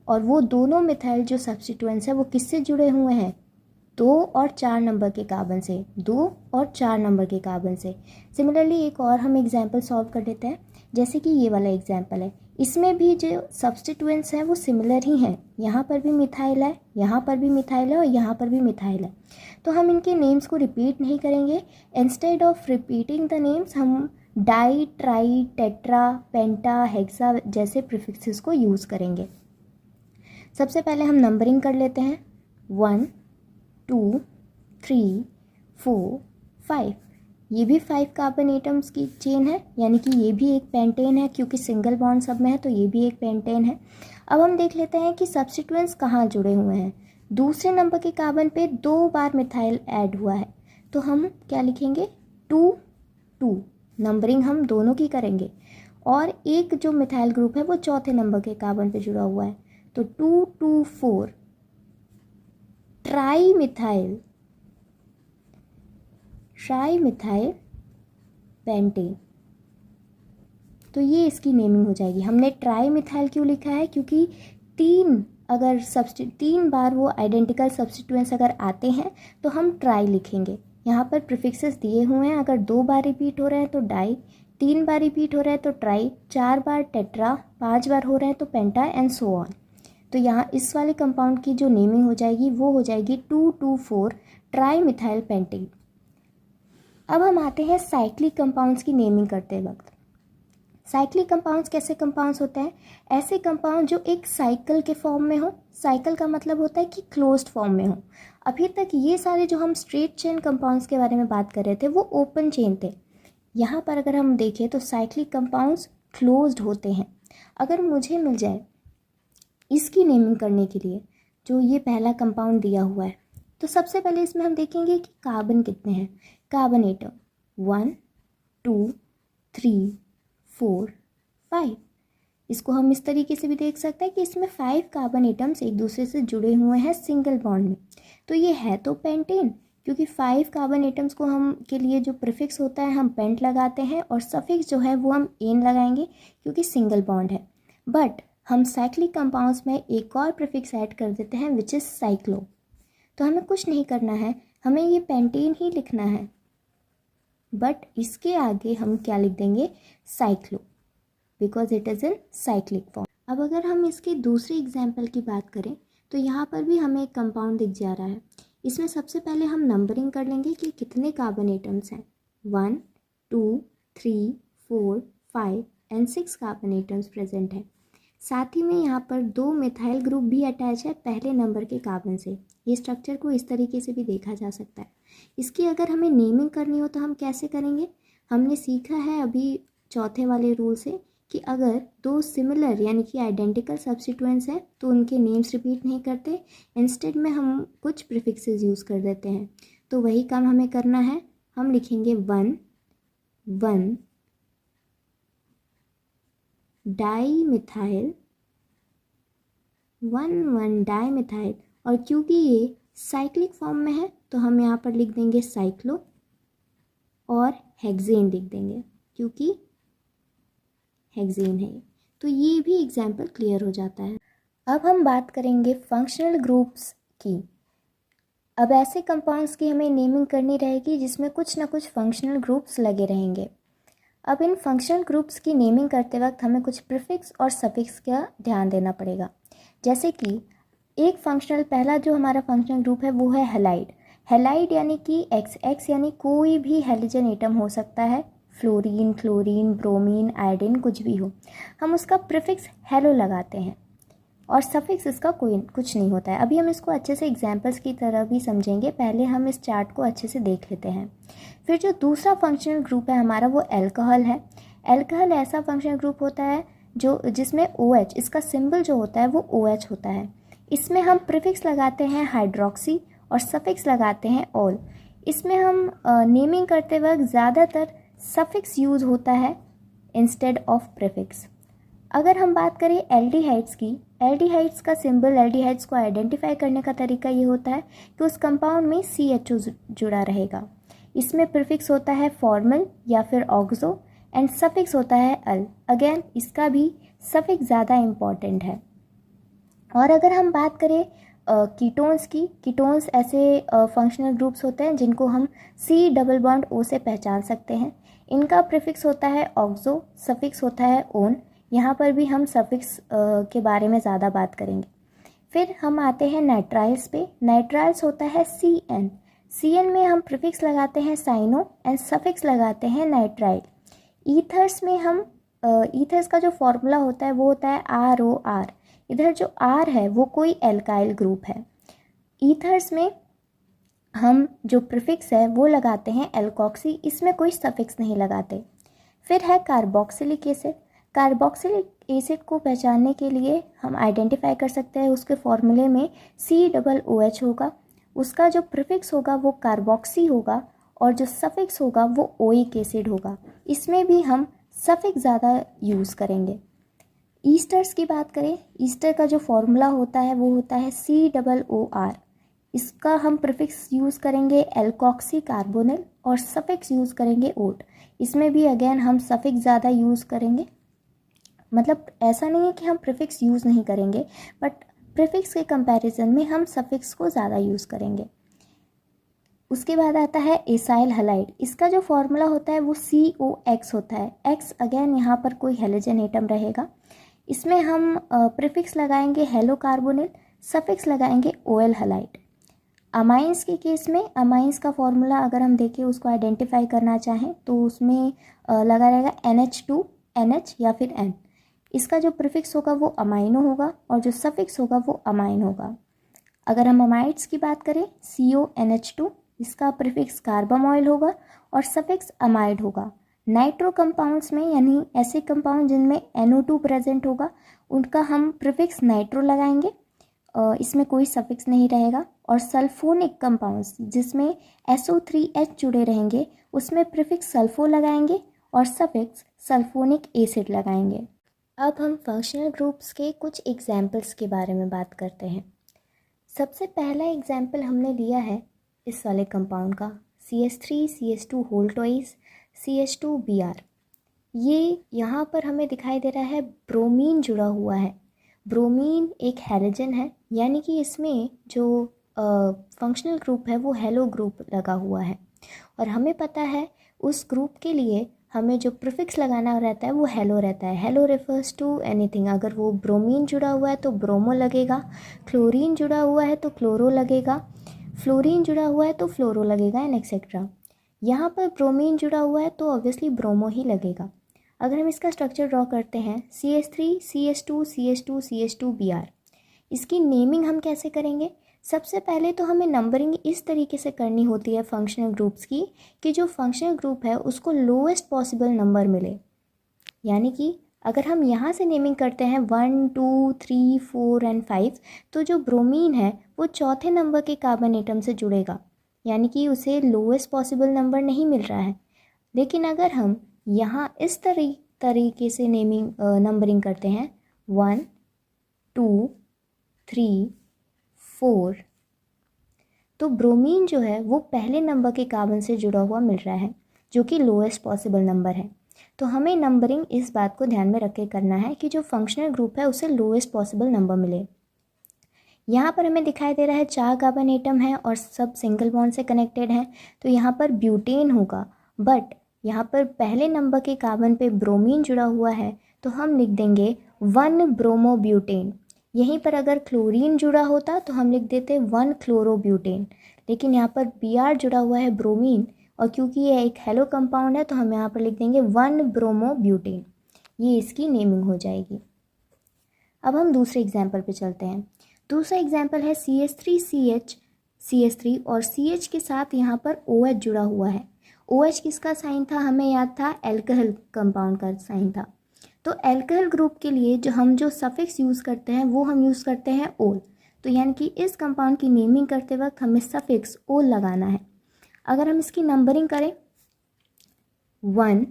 और वो दोनों मिथाइल जो सब्स्टिट्यूएंट्स है वो किससे जुड़े हुए हैं? 2 और 4 नंबर के कार्बन से, 2 और 4 नंबर के कार्बन से। सिमिलरली एक और हम एग्जाम्पल सॉल्व कर लेते हैं, जैसे कि ये वाला एग्जाम्पल है। इसमें भी जो सब्स्टिट्यूएंट्स हैं वो सिमिलर ही हैं। यहाँ पर भी मिथाइल है, यहाँ पर भी मिथाइल है और यहाँ पर भी मिथाइल है। तो हम इनके नेम्स को रिपीट नहीं करेंगे। Instead of repeating the names हम डाई, ट्राई, टेट्रा, पेंटा, हेक्सा जैसे प्रीफिक्सेस को यूज़ करेंगे। सबसे पहले हम नंबरिंग कर लेते हैं 1 2 3 4 5। ये भी 5 कार्बन एटम्स की चेन है यानी कि ये भी एक पेंटेन है, क्योंकि सिंगल बॉन्ड सब में है तो ये भी एक पेंटेन है। अब हम देख लेते हैं कि सब्स्टिट्यूएंट्स कहाँ जुड़े हुए हैं। दूसरे नंबर के कार्बन पे 2 बार मिथाइल ऐड हुआ है तो हम क्या लिखेंगे 2 2। नंबरिंग हम दोनों की करेंगे और एक जो मिथाइल ग्रुप है वो चौथे नंबर के कार्बन पे जुड़ा हुआ है तो 2 2 4 ट्राई मिथाइल पेंटेन। तो ये इसकी नेमिंग हो जाएगी। हमने ट्राई मिथाइल क्यों लिखा है? क्योंकि 3 बार वो आइडेंटिकल सब्स्टिट्यूएंट्स अगर आते हैं तो हम ट्राई लिखेंगे। यहाँ पर प्रीफिक्सेस दिए हुए हैं, अगर 2 बार रिपीट हो रहे हैं तो डाई, 3 बार रिपीट हो रहा है तो ट्राई, 4 बार टेट्रा, 5 बार हो रहे हैं तो पेंटा एंड सो ऑन। तो यहाँ इस वाले कंपाउंड की जो नेमिंग हो जाएगी वो हो जाएगी 2 2 4 ट्राई मिथाइल पेंटेन। अब हम आते हैं साइक्लिक कंपाउंड्स की नेमिंग करते वक्त। साइक्लिक कंपाउंड्स कैसे कंपाउंड्स होते हैं? ऐसे कंपाउंड जो एक साइकिल के फॉर्म में हो। साइकिल का मतलब होता है कि क्लोज्ड फॉर्म में हो। अभी तक ये सारे जो हम स्ट्रेट चेन कंपाउंड्स के बारे में बात कर रहे थे वो ओपन चेन थे। यहाँ पर अगर हम देखें तो साइक्लिक कंपाउंड्स क्लोज्ड होते हैं। अगर मुझे मिल जाए इसकी नेमिंग करने के लिए जो ये पहला कंपाउंड दिया हुआ है, तो सबसे पहले इसमें हम देखेंगे कि कार्बन कितने हैं। Carbon atom 1 2 3 4 5। इसको हम इस तरीके से भी देख सकते हैं कि इसमें 5 कार्बन एटम्स एक दूसरे से जुड़े हुए हैं सिंगल बॉन्ड में। तो ये है तो पेंटेन, क्योंकि 5 कार्बन एटम्स को हम के लिए जो प्रीफिक्स होता है हम पेंट लगाते हैं और सफिक्स जो है वो हम एन लगाएंगे क्योंकि सिंगल बॉन्ड है। बट हम साइक्लिक कंपाउंड्स में एक और प्रीफिक्स ऐड कर देते हैं विच इज़ साइक्लो। तो हमें कुछ नहीं करना है, हमें ये पेंटेन ही लिखना है, बट इसके आगे हम क्या लिख देंगे? Cyclo, because it is in cyclic form. अब अगर हम इसके दूसरे एग्जाम्पल की बात करें तो यहाँ पर भी हमें एक कंपाउंड दिख जा रहा है। इसमें सबसे पहले हम नंबरिंग कर लेंगे कि कितने कार्बन एटम्स हैं। 1 2 3 4 5 एंड 6 कार्बन एटम्स प्रेजेंट हैं। साथ ही में यहाँ पर 2 मिथाइल ग्रुप भी अटैच है पहले नंबर के कार्बन से। ये स्ट्रक्चर को इस तरीके से भी देखा जा सकता है। इसकी अगर हमें नेमिंग करनी हो तो हम कैसे करेंगे? हमने सीखा है अभी चौथे वाले रूल से कि अगर 2 सिमिलर यानी कि आइडेंटिकल सब्स्टिट्यूएंट्स हैं तो उनके नेम्स रिपीट नहीं करते, इंस्टेड में हम कुछ प्रीफिक्सेस यूज़ कर देते हैं। तो वही काम हमें करना है। हम लिखेंगे 1 1 डाईमिथाइल 1 1 डाईमिथाइल, और क्योंकि ये साइक्लिक फॉर्म में है तो हम यहाँ पर लिख देंगे साइक्लो और हेक्सेन लिख देंगे क्योंकि हेक्सेन है। तो ये भी एग्जाम्पल क्लियर हो जाता है। अब हम बात करेंगे फंक्शनल ग्रुप्स की। अब ऐसे कंपाउंड्स की हमें नेमिंग करनी रहेगी जिसमें कुछ ना कुछ फंक्शनल ग्रुप्स लगे रहेंगे। अब इन फंक्शनल ग्रुप्स की नेमिंग करते वक्त हमें कुछ प्रीफिक्स और सफिक्स का ध्यान देना पड़ेगा। जैसे कि एक फंक्शनल पहला जो हमारा फंक्शनल ग्रुप है वो है हैलाइड। हैलाइड यानी कि एक्स यानी कोई भी हेलोजन एटम हो सकता है, फ्लोरीन, क्लोरीन, ब्रोमीन, आयोडीन, कुछ भी हो। हम उसका प्रीफिक्स हेलो लगाते हैं और सफिक्स इसका कोई कुछ नहीं होता है। अभी हम इसको अच्छे से एग्जाम्पल्स की तरह भी समझेंगे, पहले हम इस चार्ट को अच्छे से देख लेते हैं। फिर जो दूसरा फंक्शनल ग्रुप है हमारा वो एल्कोहल है। एल्कोहल ऐसा फंक्शनल ग्रुप होता है जो जिसमें OH, इसका सिंबल जो होता है वो OH होता है। इसमें हम प्रीफिक्स लगाते हैं हाइड्रोक्सी और सफिक्स लगाते हैं ऑल। इसमें हम नेमिंग करते वक्त ज़्यादातर सफिक्स यूज़ होता है इंस्टेड ऑफ प्रीफिक्स। अगर हम बात करें एल्डिहाइड्स की, एल्डिहाइड्स का सिंबल, एल्डिहाइड्स को आइडेंटिफाई करने का तरीका ये होता है कि उस कंपाउंड में CHO जुड़ा रहेगा। इसमें प्रीफिक्स होता है फॉर्मल या फिर ऑक्सो एंड सफिक्स होता है अल। अगेन इसका भी सफिक्स ज़्यादा इम्पॉर्टेंट है। और अगर हम बात करें कीटोन्स की, कीटोन्स ऐसे फंक्शनल ग्रुप्स होते हैं जिनको हम C+O से पहचान सकते हैं। इनका प्रीफिक्स होता है ऑक्सो, सफिक्स होता है ओन। यहाँ पर भी हम सफिक्स के बारे में ज़्यादा बात करेंगे। फिर हम आते हैं नाइट्राइल्स पे। नाइट्राइल्स होता है CN में हम प्रीफिक्स लगाते हैं साइनो एंड सफिक्स लगाते हैं नाइट्राइल। ईथर्स में हम ईथर्स का जो फॉर्मूला होता है वो होता है ROR। इधर जो R है वो कोई एल्काइल ग्रुप है। ईथर्स में हम जो प्रीफिक्स है वो लगाते हैं एल्कोक्सी, इसमें कोई सफिक्स नहीं लगाते। फिर है कार्बोक्सिलिक एसिड। कार्बोक्सिलिक एसिड को पहचानने के लिए हम आइडेंटिफाई कर सकते हैं उसके फॉर्मूले में COOH होगा, उसका जो प्रीफिक्स होगा वो कार्बोक्सी होगा और जो सफिक्स होगा वो ओइक एसिड होगा। इसमें भी हम सफिक्स ज़्यादा यूज़ करेंगे। ईस्टर्स की बात करें, ईस्टर का जो फॉर्मूला होता है वो होता है COOR। इसका हम प्रीफिक्स यूज़ करेंगे एल्कोक्सी कार्बोनिल और सफिक्स यूज़ करेंगे ओट। इसमें भी अगेन हम सफिक्स ज़्यादा यूज़ करेंगे। मतलब ऐसा नहीं है कि हम प्रीफिक्स यूज़ नहीं करेंगे, बट प्रीफिक्स के कंपैरिजन में हम सफिक्स को ज़्यादा यूज़ करेंगे। उसके बाद आता है एसाइल हैलाइड। इसका जो फॉर्मूला होता है वो COX होता है। X अगेन यहाँ पर कोई हेलोजन एटम रहेगा। इसमें हम प्रीफिक्स लगाएंगे हेलो कार्बोनिल, सफिक्स लगाएंगे OL हैलाइड। अमाइंस के केस में अमाइंस का फॉर्मूला अगर हम देखें उसको आइडेंटिफाई करना चाहें तो उसमें लगा रहेगा NH2 NH या फिर N। इसका जो प्रीफिक्स होगा वो अमाइनो होगा और जो सफिक्स होगा वो अमाइन होगा। अगर हम अमाइड्स की बात करें CONH2, इसका प्रीफिक्स कार्बामॉइल होगा और सफिक्स अमाइड होगा। नाइट्रो कंपाउंड्स में यानी ऐसे कंपाउंड जिनमें NO2 प्रेजेंट होगा उनका हम प्रीफिक्स नाइट्रो लगाएंगे, इसमें कोई सफिक्स नहीं रहेगा। और सल्फोनिक कंपाउंड्स जिसमें SO3H जुड़े रहेंगे उसमें प्रीफिक्स सल्फो लगाएंगे और सफिक्स सल्फोनिक एसिड लगाएंगे। अब हम फंक्शनल ग्रुप्स के कुछ एग्जाम्पल्स के बारे में बात करते हैं। सबसे पहला एग्जाम्पल हमने लिया है इस वाले कंपाउंड का CH3CH2 होल ट्वाइस CH2Br। ये यहाँ पर हमें दिखाई दे रहा है ब्रोमीन जुड़ा हुआ है। ब्रोमीन एक हैलोजन है, यानी कि इसमें जो फंक्शनल ग्रुप है वो हेलो ग्रुप लगा हुआ है। और हमें पता है उस ग्रुप के लिए हमें जो प्रीफिक्स लगाना रहता है वो हेलो रहता है। Halo refers to anything. अगर वो ब्रोमीन जुड़ा हुआ है तो ब्रोमो लगेगा, क्लोरीन जुड़ा हुआ है तो क्लोरो लगेगा, फ्लोरीन जुड़ा हुआ है तो फ्लोरो लगेगा एंड एक्सेट्रा। यहाँ पर ब्रोमीन जुड़ा हुआ है तो ऑब्वियसली ब्रोमो ही लगेगा। अगर हम इसका स्ट्रक्चर ड्रॉ करते हैं CH3 CH2 CH2 CH2Br, इसकी नेमिंग हम कैसे करेंगे? सबसे पहले तो हमें नंबरिंग इस तरीके से करनी होती है फंक्शनल ग्रुप्स की कि जो फंक्शनल ग्रुप है उसको लोएस्ट पॉसिबल नंबर मिले। यानी कि अगर हम यहाँ से नेमिंग करते हैं 1 2 3 4 एंड 5, तो जो ब्रोमीन है वो चौथे नंबर के कार्बन एटम से जुड़ेगा, यानी कि उसे लोएस्ट पॉसिबल नंबर नहीं मिल रहा है। लेकिन अगर हम यहाँ इस तरीके से नंबरिंग करते हैं 1 2 3 4, तो ब्रोमीन जो है वो पहले नंबर के कार्बन से जुड़ा हुआ मिल रहा है जो कि लोएस्ट पॉसिबल नंबर है। तो हमें नंबरिंग इस बात को ध्यान में रख के करना है कि जो फंक्शनल ग्रुप है उसे लोएस्ट पॉसिबल नंबर मिले। यहाँ पर हमें दिखाई दे रहा है 4 कार्बन एटम है और सब सिंगल बॉन्ड से कनेक्टेड हैं, तो यहाँ पर ब्यूटेन होगा। बट यहाँ पर पहले नंबर के कार्बन पे ब्रोमीन जुड़ा हुआ है तो हम लिख देंगे 1 ब्रोमोब्यूटेन। यहीं पर अगर क्लोरीन जुड़ा होता तो हम लिख देते 1 क्लोरोब्यूटेन। लेकिन यहाँ पर Br जुड़ा हुआ है ब्रोमीन, और क्योंकि ये एक हेलो कंपाउंड है तो हम यहाँ पर लिख देंगे 1 ब्रोमोब्यूटेन। ये इसकी नेमिंग हो जाएगी। अब हम दूसरे एग्जाम्पल पे चलते हैं। दूसरा एग्जाम्पल है CH3CH और CH के साथ यहाँ पर OH जुड़ा हुआ है। OH किसका साइन था? हमें याद था एल्कोहल कंपाउंड का साइन था। तो एल्कोहल ग्रुप के लिए जो सफिक्स यूज़ करते हैं वो हम यूज़ करते हैं ओल। तो यानी कि इस कंपाउंड की नेमिंग करते वक्त हमें सफिक्स ओल लगाना है। अगर हम इसकी नंबरिंग करें 1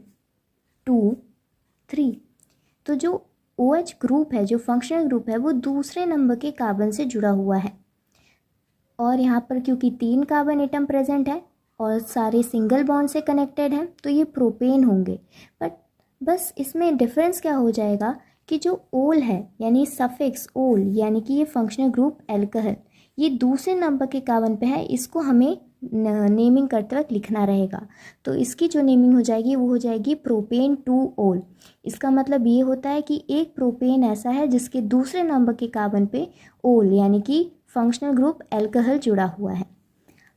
2 3, तो जो OH ग्रुप है, जो फंक्शनल ग्रुप है, वो दूसरे नंबर के कार्बन से जुड़ा हुआ है। और यहाँ पर क्योंकि 3 कार्बन एटम प्रेजेंट है और सारे सिंगल बॉन्ड से कनेक्टेड हैं तो ये प्रोपेन होंगे। बट बस इसमें डिफरेंस क्या हो जाएगा कि जो ओल है यानी सफिक्स ओल, यानी कि ये फंक्शनल ग्रुप एल्कोहल, ये दूसरे नंबर के कार्बन पे है, इसको हमें नेमिंग करते वक्त लिखना रहेगा। तो इसकी जो नेमिंग हो जाएगी वो हो जाएगी प्रोपेन 2 ओल। इसका मतलब ये होता है कि एक प्रोपेन ऐसा है जिसके दूसरे नंबर के कार्बन पे ओल यानी कि फंक्शनल ग्रुप एल्कोहल जुड़ा हुआ है।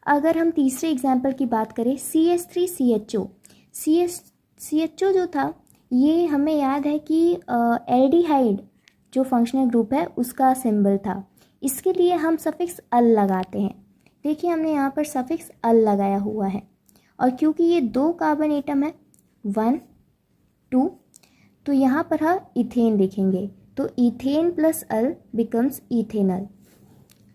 अगर हम तीसरे एग्जाम्पल की बात करें CH3CHO, CHO जो था ये हमें याद है कि एल्डिहाइड जो फंक्शनल ग्रुप है उसका सिंबल था। इसके लिए हम सफिक्स अल लगाते हैं। देखिए हमने यहाँ पर सफिक्स अल लगाया हुआ है, और क्योंकि ये 2 कार्बन एटम है 1 2, तो यहाँ पर हम इथेन लिखेंगे। तो इथेन प्लस अल बिकम्स इथेनल।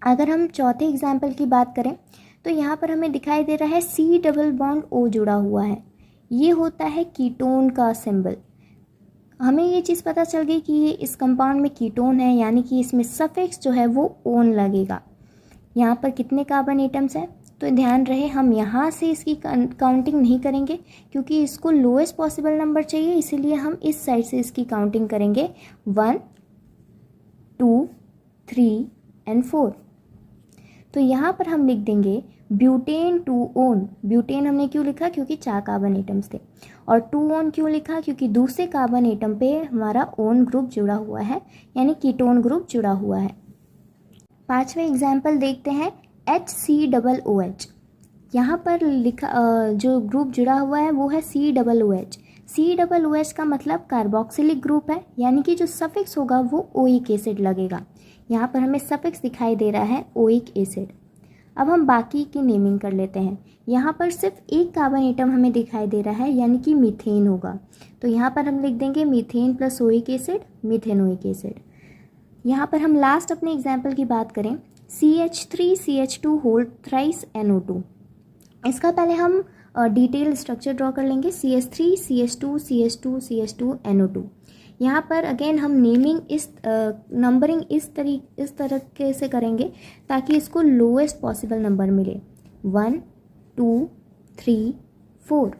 अगर हम चौथे एग्जाम्पल की बात करें तो यहाँ पर हमें दिखाई दे रहा है C डबल बॉन्ड O जुड़ा हुआ है। ये होता है कीटोन का सिंबल। हमें ये चीज़ पता चल गई कि ये इस कंपाउंड में कीटोन है, यानी कि इसमें सफिक्स जो है वो ओन लगेगा। यहाँ पर कितने कार्बन एटम्स हैं तो ध्यान रहे हम यहाँ से इसकी काउंटिंग नहीं करेंगे क्योंकि इसको लोएस्ट पॉसिबल नंबर चाहिए, इसीलिए हम इस साइड से इसकी काउंटिंग करेंगे 1 2 3 एंड 4। तो यहाँ पर हम लिख देंगे ब्यूटेन 2 ओन। ब्यूटेन हमने क्यों लिखा? क्योंकि 4 कार्बन एटम्स थे। और 2 ओन क्यों लिखा? क्योंकि दूसरे कार्बन एटम पे हमारा ओन ग्रुप जुड़ा हुआ है, यानी कीटोन ग्रुप जुड़ा हुआ है। पांचवें एग्जाम्पल देखते हैं HCOOH। यहाँ पर लिखा जो ग्रुप जुड़ा हुआ है वो है COOH। COOH का मतलब कार्बोक्सिलिक ग्रुप है, यानी कि जो सफिक्स होगा वो ओइक एसिड लगेगा। यहाँ पर हमें सफिक्स दिखाई दे रहा है ओइक एसिड। अब हम बाकी की नेमिंग कर लेते हैं। यहाँ पर सिर्फ एक कार्बन एटम हमें दिखाई दे रहा है, यानी कि मीथेन होगा। तो यहाँ पर हम लिख देंगे methane plus oic acid, methanoic acid. यहाँ पर हम लास्ट अपने एग्जाम्पल की बात करें, CH3CH2 होल थ्राइस NO2। इसका पहले हम डिटेल स्ट्रक्चर ड्रॉ कर लेंगे। CH3CH2CH2CH2 NO2। यहाँ पर अगेन हम नेमिंग नंबरिंग इस तरीके से करेंगे ताकि इसको लोएस्ट पॉसिबल नंबर मिले, 1 2 3 4।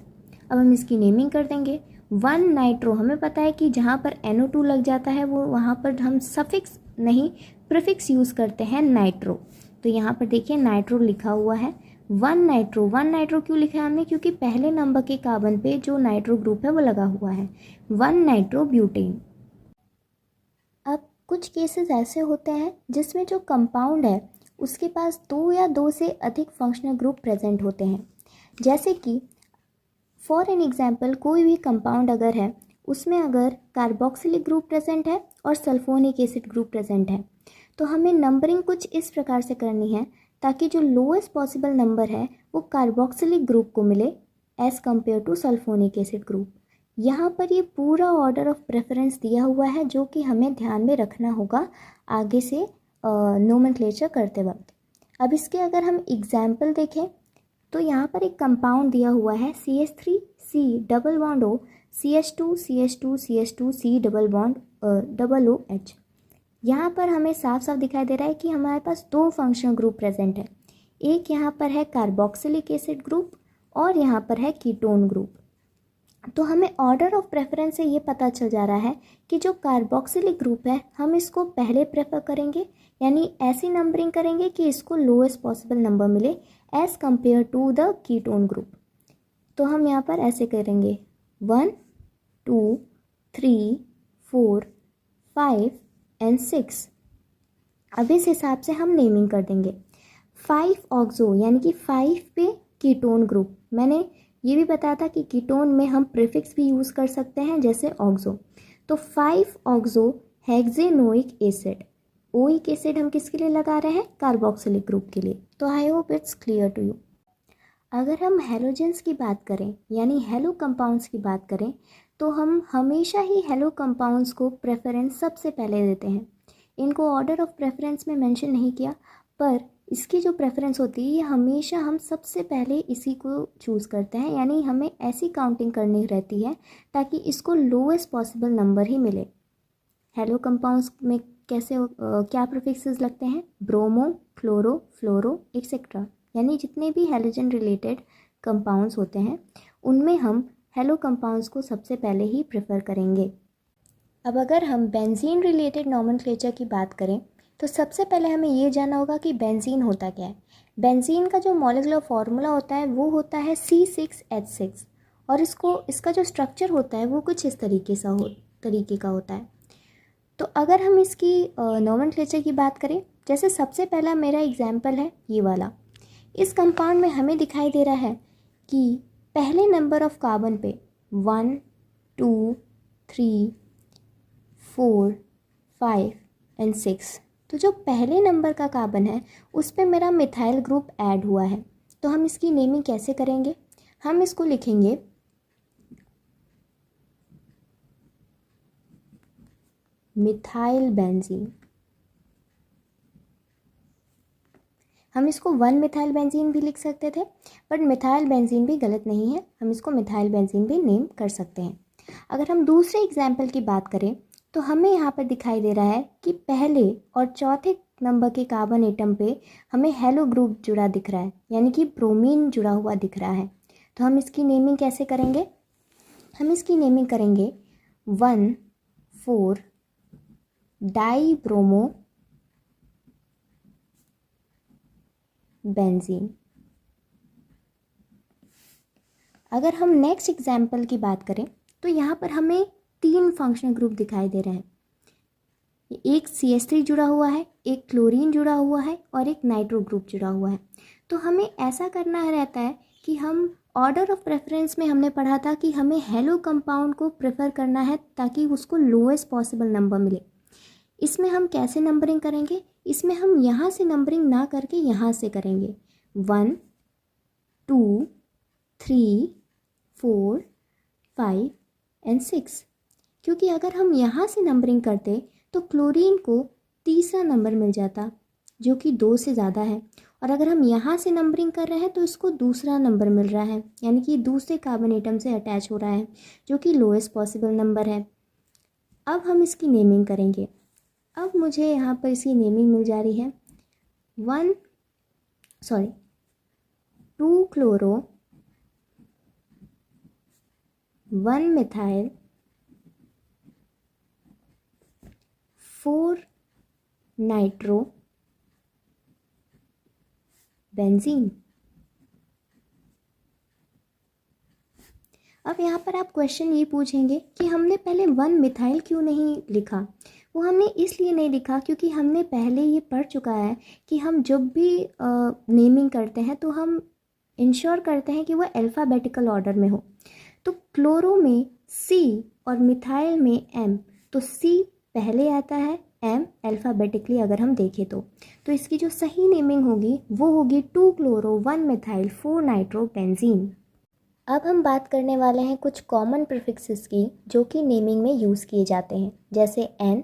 अब हम इसकी नेमिंग कर देंगे। 1 नाइट्रो, हमें पता है कि जहाँ पर NO2 लग जाता है वो वहाँ पर हम सफिक्स नहीं प्रीफिक्स यूज़ करते हैं नाइट्रो। तो यहाँ पर देखिए नाइट्रो लिखा हुआ है। 1 नाइट्रो, 1 नाइट्रो क्यों लिखा है हमने, क्योंकि पहले नंबर के कार्बन पे जो नाइट्रो ग्रुप है वो लगा हुआ है, 1 नाइट्रो ब्यूटेन। अब कुछ केसेस ऐसे होते हैं जिसमें जो कंपाउंड है उसके पास 2 या 2 से अधिक फंक्शनल ग्रुप प्रेजेंट होते हैं। जैसे कि फॉर एन एग्जाम्पल कोई भी कंपाउंड अगर है उसमें अगर कार्बोक्सिलिक ग्रुप प्रेजेंट है और सल्फोनिक एसिड ग्रुप प्रेजेंट है, तो हमें नंबरिंग कुछ इस प्रकार से करनी है ताकि जो लोएस्ट पॉसिबल नंबर है वो कार्बोक्सिलिक ग्रुप को मिले as compare to sulphonic acid group. यहाँ पर ये पूरा ऑर्डर ऑफ प्रेफरेंस दिया हुआ है जो कि हमें ध्यान में रखना होगा आगे से नोमेनक्लेचर करते वक्त। अब इसके अगर हम एग्जाम्पल देखें तो यहाँ पर एक कंपाउंड दिया हुआ है CH3C double bond O, CH2CH2CH2C double bond OOH। यहाँ पर हमें साफ साफ दिखाई दे रहा है कि हमारे पास 2 फंक्शनल ग्रुप प्रेजेंट है। एक यहाँ पर है कार्बोक्सिलिक एसिड ग्रुप और यहाँ पर है कीटोन ग्रुप। तो हमें ऑर्डर ऑफ प्रेफरेंस से ये पता चल जा रहा है कि जो कार्बोक्सिलिक ग्रुप है हम इसको पहले प्रेफर करेंगे, यानी ऐसी नंबरिंग करेंगे कि इसको लोएस्ट पॉसिबल नंबर मिले as compare to the ketone group. तो हम यहाँ पर ऐसे करेंगे 1 2 3 4 5 एंड 6। अब इस हिसाब से हम नेमिंग कर देंगे। 5 ऑक्सो यानी कि 5 पे कीटोन ग्रुप। मैंने ये भी बताया था कि कीटोन में हम प्रीफिक्स भी यूज़ कर सकते हैं जैसे ऑक्सो। तो 5 ऑक्सो हेक्सेनोइक एसिड। ओइक एसिड हम किसके लिए लगा रहे हैं, कार्बोक्सिलिक ग्रुप के लिए। तो I hope it's clear to you. अगर हम हेलोजेंस की बात करें यानी हेलो कंपाउंड्स की बात करें तो हम हमेशा ही हेलो कंपाउंड्स को प्रेफरेंस सबसे पहले देते हैं। इनको ऑर्डर ऑफ प्रेफरेंस में मेंशन नहीं किया, पर इसकी जो प्रेफरेंस होती है ये हमेशा हम सबसे पहले इसी को चूज़ करते हैं, यानी हमें ऐसी काउंटिंग करनी रहती है ताकि इसको लोएस्ट पॉसिबल नंबर ही मिले। हेलो कंपाउंड्स में कैसे क्या प्रीफिक्सेस लगते हैं, ब्रोमो, क्लोरो, फ्लोरो एक्सेट्रा, यानी जितने भी हेलोजन रिलेटेड कंपाउंड्स होते हैं उनमें हम हेलो कंपाउंड्स को सबसे पहले ही प्रेफर करेंगे। अब अगर हम बेंजीन रिलेटेड नॉमेनक्लेचर की बात करें तो सबसे पहले हमें ये जानना होगा कि बेंजीन होता क्या है। बेंजीन का जो मॉलिक्यूलर फार्मूला होता है वो होता है C6H6 और इसका जो स्ट्रक्चर होता है वो कुछ इस तरीके का होता है। तो अगर हम इसकी नॉमेनक्लेचर की बात करें, जैसे सबसे पहला मेरा एग्जाम्पल है ये वाला। इस कंपाउंड में हमें दिखाई दे रहा है कि पहले नंबर ऑफ कार्बन पे 1 2 3 4 5 एंड 6, तो जो पहले नंबर का कार्बन है उस पे मेरा मिथाइल ग्रुप ऐड हुआ है। तो हम इसकी नेमिंग कैसे करेंगे, हम इसको लिखेंगे मिथाइल बेंजीन। हम इसको 1 मिथाइल बेंजीन भी लिख सकते थे, बट मिथाइल बेंजीन भी गलत नहीं है, हम इसको मिथाइल बेंजीन भी नेम कर सकते हैं। अगर हम दूसरे एग्जाम्पल की बात करें तो हमें यहाँ पर दिखाई दे रहा है कि पहले और चौथे नंबर के कार्बन एटम पे हमें हेलो ग्रुप जुड़ा दिख रहा है, यानी कि ब्रोमीन जुड़ा हुआ दिख रहा है। तो हम इसकी नेमिंग कैसे करेंगे, हम इसकी नेमिंग करेंगे 1,4 डाई ब्रोमो बेंजीन। अगर हम नेक्स्ट एग्जाम्पल की बात करें तो यहाँ पर हमें 3 फंक्शनल ग्रुप दिखाई दे रहे हैं। एक CH3 जुड़ा हुआ है, एक क्लोरीन जुड़ा हुआ है और एक नाइट्रो ग्रुप जुड़ा हुआ है। तो हमें ऐसा करना रहता है कि हम ऑर्डर ऑफ प्रेफरेंस में हमने पढ़ा था कि हमें हेलो कंपाउंड को प्रेफर करना है ताकि उसको लोएस्ट पॉसिबल नंबर मिले। इसमें हम कैसे नंबरिंग करेंगे? इसमें हम यहाँ से नंबरिंग ना करके यहाँ से करेंगे 1 2 3 4 5 एंड 6, क्योंकि अगर हम यहाँ से नंबरिंग करते तो क्लोरीन को तीसरा नंबर मिल जाता जो कि 2 से ज़्यादा है, और अगर हम यहाँ से नंबरिंग कर रहे हैं तो इसको दूसरा नंबर मिल रहा है, यानी कि दूसरे कार्बन एटम से अटैच हो रहा है जो कि लोएस्ट पॉसिबल नंबर है। अब हम इसकी नेमिंग करेंगे। अब मुझे यहाँ पर इसकी नेमिंग मिल जा रही है 2 क्लोरो 1 मिथाइल 4 नाइट्रो बेंजीन। अब यहाँ पर आप क्वेश्चन ये पूछेंगे कि हमने पहले 1 मिथाइल क्यों नहीं लिखा? वो हमने इसलिए नहीं लिखा क्योंकि हमने पहले ये पढ़ चुका है कि हम जब भी नेमिंग करते हैं तो हम इंश्योर करते हैं कि वह अल्फ़ाबेटिकल ऑर्डर में हो। तो क्लोरो में C और मिथाइल में M, तो C पहले आता है, M अल्फ़ाबेटिकली अगर हम देखें तो इसकी जो सही नेमिंग होगी वो होगी 2 क्लोरो 1 मिथाइल 4 नाइट्रो बेंजीन। अब हम बात करने वाले हैं कुछ कॉमन प्रीफिक्सेस की जो कि नेमिंग में यूज़ किए जाते हैं, जैसे एन,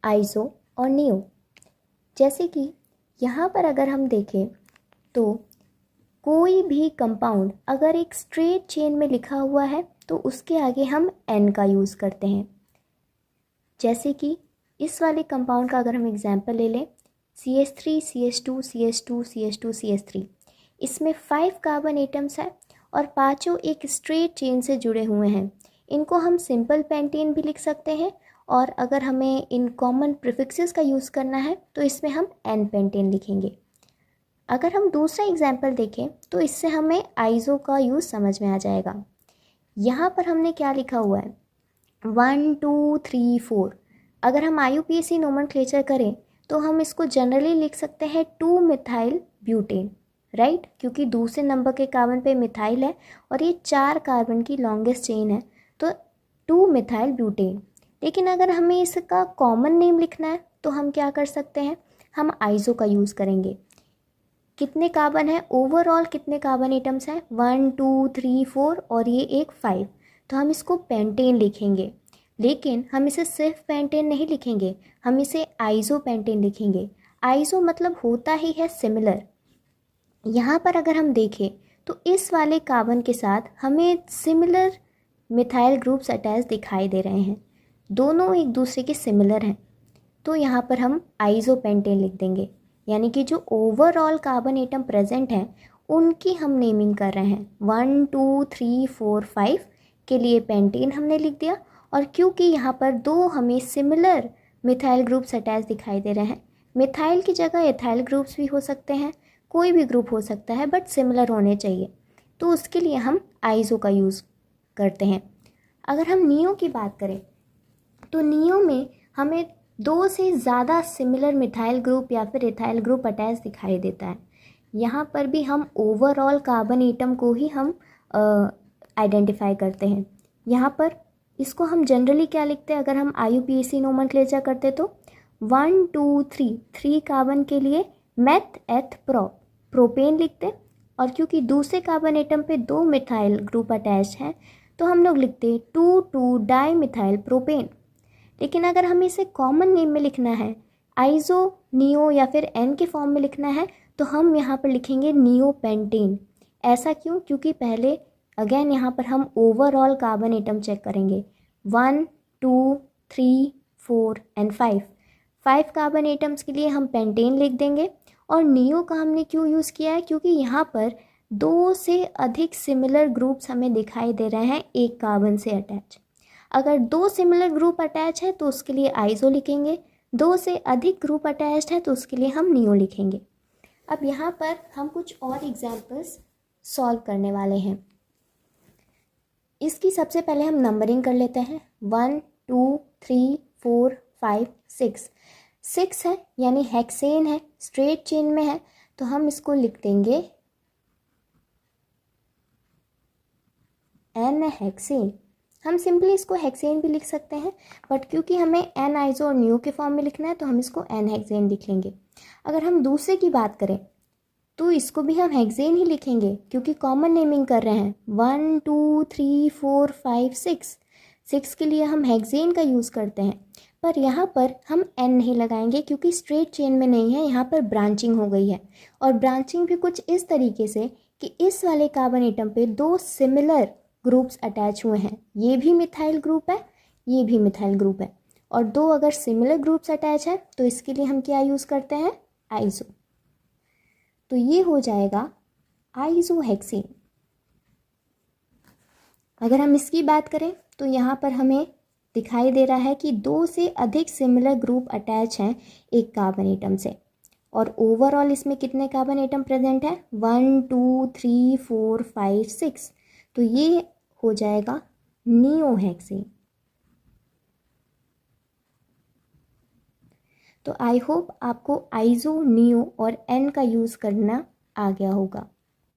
आइसो और नियो। जैसे कि यहाँ पर अगर हम देखें तो कोई भी कंपाउंड अगर एक स्ट्रेट चेन में लिखा हुआ है तो उसके आगे हम एन का यूज़ करते हैं। जैसे कि इस वाले कंपाउंड का अगर हम एग्जाम्पल ले लें CH3 CH2 CH2 CH2 CH3, इसमें 5 कार्बन एटम्स है और पांचों एक स्ट्रेट चेन से जुड़े हुए हैं। इनको हम सिंपल पेंटेन भी लिख सकते हैं, और अगर हमें इन कॉमन प्रीफिक्सेस का यूज़ करना है तो इसमें हम एन पेंटेन लिखेंगे। अगर हम दूसरा एग्जाम्पल देखें तो इससे हमें आइसो का यूज़ समझ में आ जाएगा। यहाँ पर हमने क्या लिखा हुआ है 1 2 3 4। अगर हम IUPAC नोमेनक्लेचर करें तो हम इसको जनरली लिख सकते हैं 2 मिथाइल ब्यूटेन, राइट, क्योंकि दूसरे नंबर के कार्बन पे मिथाइल है और ये 4 कार्बन की लॉन्गेस्ट चेन है, तो 2 मिथाइल ब्यूटेन। लेकिन अगर हमें इसका कॉमन नेम लिखना है तो हम क्या कर सकते हैं, हम आइसो का यूज़ करेंगे। कितने कार्बन है ओवरऑल, कितने कार्बन एटम्स हैं 1 2 3 4 और ये एक 5, तो हम इसको पेंटेन लिखेंगे। लेकिन हम इसे सिर्फ पेंटेन नहीं लिखेंगे, हम इसे आइसो पेंटेन लिखेंगे। आइसो मतलब होता ही है सिमिलर। यहाँ पर अगर हम देखें तो इस वाले कार्बन के साथ हमें सिमिलर मिथाइल ग्रुप्स अटैच दिखाई दे रहे हैं, दोनों एक दूसरे के सिमिलर हैं, तो यहाँ पर हम आइसो पेंटेन लिख देंगे। यानी कि जो ओवरऑल कार्बन एटम प्रेजेंट हैं उनकी हम नेमिंग कर रहे हैं। 1 2 3 4 5 के लिए पेंटेन हमने लिख दिया, और क्योंकि यहाँ पर दो हमें सिमिलर मिथाइल ग्रुप्स अटैच दिखाई दे रहे हैं, मिथाइल की जगह एथाइल ग्रुप्स भी हो सकते हैं, कोई भी ग्रुप हो सकता है, बट सिमिलर होने चाहिए, तो उसके लिए हम आइसो का यूज़ करते हैं। अगर हम नियो की बात करें तो नियो में हमें 2 से ज़्यादा सिमिलर मिथाइल ग्रुप या फिर एथाइल ग्रुप अटैच दिखाई देता है। यहाँ पर भी हम ओवरऑल कार्बन एटम को ही हम आइडेंटिफाई करते हैं। यहाँ पर इसको हम जनरली क्या लिखते हैं, अगर हम IUPAC नोमेनक्लेचर करते तो 1 2 3 कार्बन के लिए मेथ एथ प्रोपेन लिखते, और क्योंकि दूसरे कार्बन एटम पे 2 मिथाइल ग्रुप अटैच हैं तो हम लोग लिखते 2 2 डाई मिथाइल प्रोपेन। लेकिन अगर हमें इसे कॉमन नेम में लिखना है, आइसो, नियो या फिर एन के फॉर्म में लिखना है, तो हम यहाँ पर लिखेंगे नियो पेंटेन। ऐसा क्यों? क्योंकि पहले अगेन यहाँ पर हम ओवरऑल कार्बन एटम चेक करेंगे 1 2 3 4 एंड 5 कार्बन एटम्स के लिए हम पेंटेन लिख देंगे। और नियो का हमने क्यों यूज़ किया है, क्योंकि यहाँ पर 2 से अधिक सिमिलर ग्रुप्स हमें दिखाई दे रहे हैं एक कार्बन से अटैच। अगर 2 सिमिलर ग्रुप अटैच है तो उसके लिए आइसो लिखेंगे, 2 से अधिक ग्रुप अटैच्ड है तो उसके लिए हम नियो लिखेंगे। अब यहाँ पर हम कुछ और एग्जाम्पल्स सॉल्व करने वाले हैं। इसकी सबसे पहले हम नंबरिंग कर लेते हैं 1 2 3 4 5 6 है, यानी हेक्सेन है, स्ट्रेट चेन में है, तो हम इसको लिख देंगे एन हेक्सेन। हम सिंपली इसको हेक्सेन भी लिख सकते हैं, बट क्योंकि हमें एन आइसो और नियो के फॉर्म में लिखना है तो हम इसको एन हेक्सेन लिख लेंगे। अगर हम दूसरे की बात करें तो इसको भी हम हेक्सेन ही लिखेंगे, क्योंकि कॉमन नेमिंग कर रहे हैं। 1 2 3 4 5 6 के लिए हम हेक्सेन का यूज़ करते हैं, पर यहाँ पर हम एन नहीं लगाएंगे क्योंकि स्ट्रेट चेन में नहीं है, यहाँ पर ब्रांचिंग हो गई है। और ब्रांचिंग भी कुछ इस तरीके से कि इस वाले कार्बन एटम पे दो सिमिलर ग्रुप्स अटैच हुए हैं। ये भी मिथाइल ग्रुप है, ये भी मिथाइल ग्रुप है, और दो अगर सिमिलर ग्रुप्स अटैच हैं तो इसके लिए हम क्या यूज़ करते हैं? आइसो। तो ये हो जाएगा आइसोहेक्सेन। अगर हम इसकी बात करें तो यहाँ पर हमें दिखाई दे रहा है कि दो से अधिक सिमिलर ग्रुप अटैच हैं एक कार्बन एटम से, और ओवरऑल इसमें कितने कार्बन एटम प्रेजेंट है? 1 2 3 4 5 6। तो ये हो जाएगा नियोहेक्सेन। तो आई होप आपको आइसो, नियो और एन का यूज़ करना आ गया होगा।